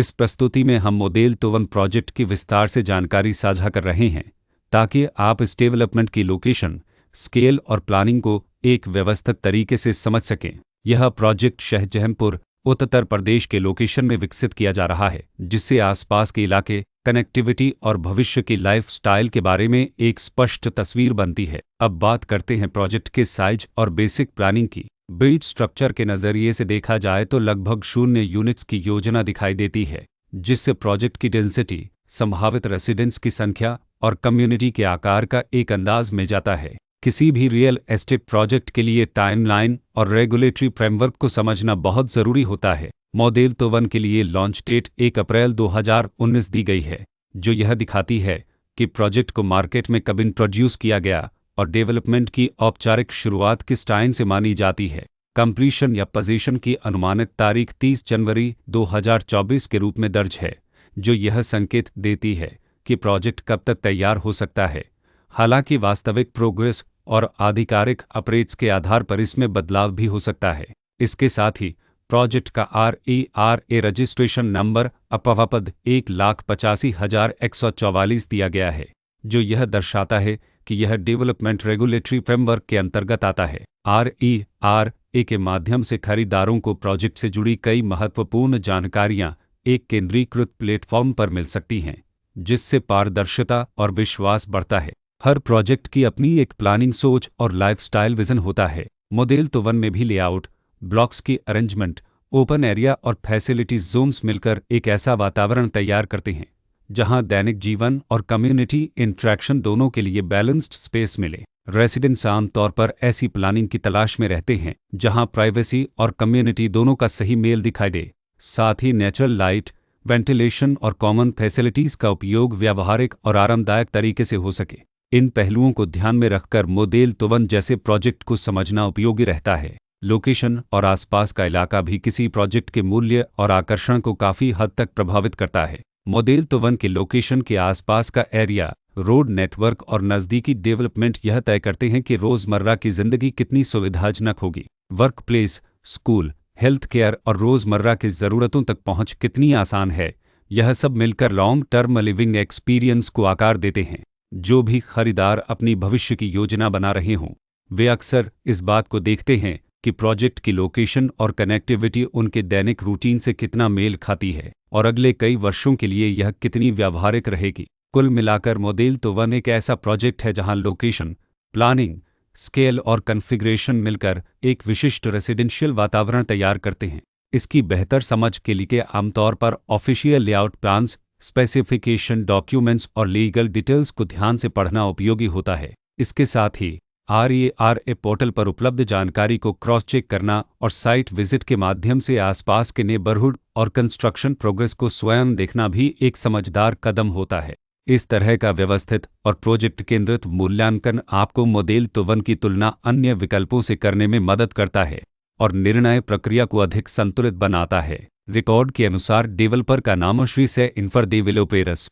इस प्रस्तुति में हम मॉडेल तो 1 प्रोजेक्ट की विस्तार से जानकारी साझा कर रहे हैं ताकि आप इस डेवलपमेंट की लोकेशन, स्केल और प्लानिंग को एक व्यवस्थित तरीके से समझ सकें। यह प्रोजेक्ट शाहजहांपुर, उत्तर प्रदेश के लोकेशन में विकसित किया जा रहा है, जिससे आसपास के इलाके, कनेक्टिविटी और भविष्य की लाइफस्टाइल के बारे में एक स्पष्ट तस्वीर बनती है। अब बात करते हैं प्रोजेक्ट के साइज और बेसिक प्लानिंग की। बिल्ड स्ट्रक्चर के नज़रिए से देखा जाए तो लगभग 0 यूनिट्स की योजना दिखाई देती है, जिससे प्रोजेक्ट की डेंसिटी, संभावित रेसिडेंट्स की संख्या और कम्युनिटी के आकार का एक अंदाज मिल जाता है। किसी भी रियल एस्टेट प्रोजेक्ट के लिए टाइमलाइन और रेगुलेटरी फ्रेमवर्क को समझना बहुत ज़रूरी होता है। मॉडेल तो 1 के लिए लॉन्च डेट 1 अप्रैल 2019 दी गई है, जो यह दिखाती है कि प्रोजेक्ट को मार्केट में कब इंट्रोड्यूस किया गया और डेवलपमेंट की औपचारिक शुरुआत किस टाइम से मानी जाती है। कंप्लीशन या पोजीशन की अनुमानित तारीख 30 जनवरी 2024 के रूप में दर्ज है, जो यह संकेत देती है कि प्रोजेक्ट कब तक तैयार हो सकता है। हालांकि वास्तविक प्रोग्रेस और आधिकारिक अपडेट्स के आधार पर इसमें बदलाव भी हो सकता है। इसके साथ ही प्रोजेक्ट का RERA रजिस्ट्रेशन नंबर अपवापद 1,85,144 दिया गया है, जो यह दर्शाता है कि यह डेवलपमेंट रेगुलेटरी फ्रेमवर्क के अंतर्गत आता है। RERA के माध्यम से खरीदारों को प्रोजेक्ट से जुड़ी कई महत्वपूर्ण जानकारियां एक केंद्रीकृत प्लेटफॉर्म पर मिल सकती हैं, जिससे पारदर्शिता और विश्वास बढ़ता है। हर प्रोजेक्ट की अपनी एक प्लानिंग सोच और लाइफस्टाइल विजन होता है। मॉडेल तो 1 में भी लेआउट, ब्लॉक्स की अरेंजमेंट, ओपन एरिया और फैसिलिटीज जोन्स मिलकर एक ऐसा वातावरण तैयार करते हैं जहां दैनिक जीवन और कम्युनिटी इंटरेक्शन दोनों के लिए बैलेंस्ड स्पेस मिले। रेसिडेंट्स आमतौर पर ऐसी प्लानिंग की तलाश में रहते हैं जहां प्राइवेसी और कम्युनिटी दोनों का सही मेल दिखाई दे। साथ ही नेचुरल लाइट, वेंटिलेशन और कॉमन फैसिलिटीज का उपयोग व्यावहारिक और आरामदायक तरीके से हो सके। इन पहलुओं को ध्यान में रखकर मॉडेल तो 1 जैसे प्रोजेक्ट को समझना उपयोगी रहता है। लोकेशन और आसपास का इलाका भी किसी प्रोजेक्ट के मूल्य और आकर्षण को काफ़ी हद तक प्रभावित करता है। मॉडेल तो 1 के लोकेशन के आसपास का एरिया, रोड नेटवर्क और नज़दीकी डेवलपमेंट यह तय करते हैं कि रोज़मर्रा की ज़िंदगी कितनी सुविधाजनक होगी। Work place, school, health care और रोज़मर्रा की ज़रूरतों तक पहुँच कितनी आसान है। यह सब मिलकर लॉन्ग टर्म लिविंग एक्सपीरियंस को आकार देते हैं। जो भी खरीदार अपनी भविष्य की योजना बना रहे हों, वे अक्सर इस बात को देखते हैं कि प्रोजेक्ट की लोकेशन और कनेक्टिविटी उनके दैनिक रूटीन से कितना मेल खाती है और अगले कई वर्षों के लिए यह कितनी व्यावहारिक रहेगी। कुल मिलाकर मॉडेल तो 1 एक ऐसा प्रोजेक्ट है जहां लोकेशन, प्लानिंग, स्केल और कॉन्फ़िगरेशन मिलकर एक विशिष्ट रेसिडेंशियल वातावरण तैयार करते हैं। इसकी बेहतर समझ के लिए आमतौर पर official layout plans, specification documents और लीगल डिटेल्स को ध्यान से पढ़ना उपयोगी होता है। इसके साथ ही RERA पोर्टल पर उपलब्ध जानकारी को क्रॉस चेक करना और साइट विजिट के माध्यम से आसपास के नेबरहुड और कंस्ट्रक्शन प्रोग्रेस को स्वयं देखना भी एक समझदार कदम होता है। इस तरह का व्यवस्थित और प्रोजेक्ट केंद्रित मूल्यांकन आपको मॉडेल तो 1 की तुलना अन्य विकल्पों से करने में मदद करता है और निर्णय प्रक्रिया को अधिक संतुलित बनाता है। रिकॉर्ड के अनुसार डेवलपर का नाम श्री से इन्फर डेवलपर्स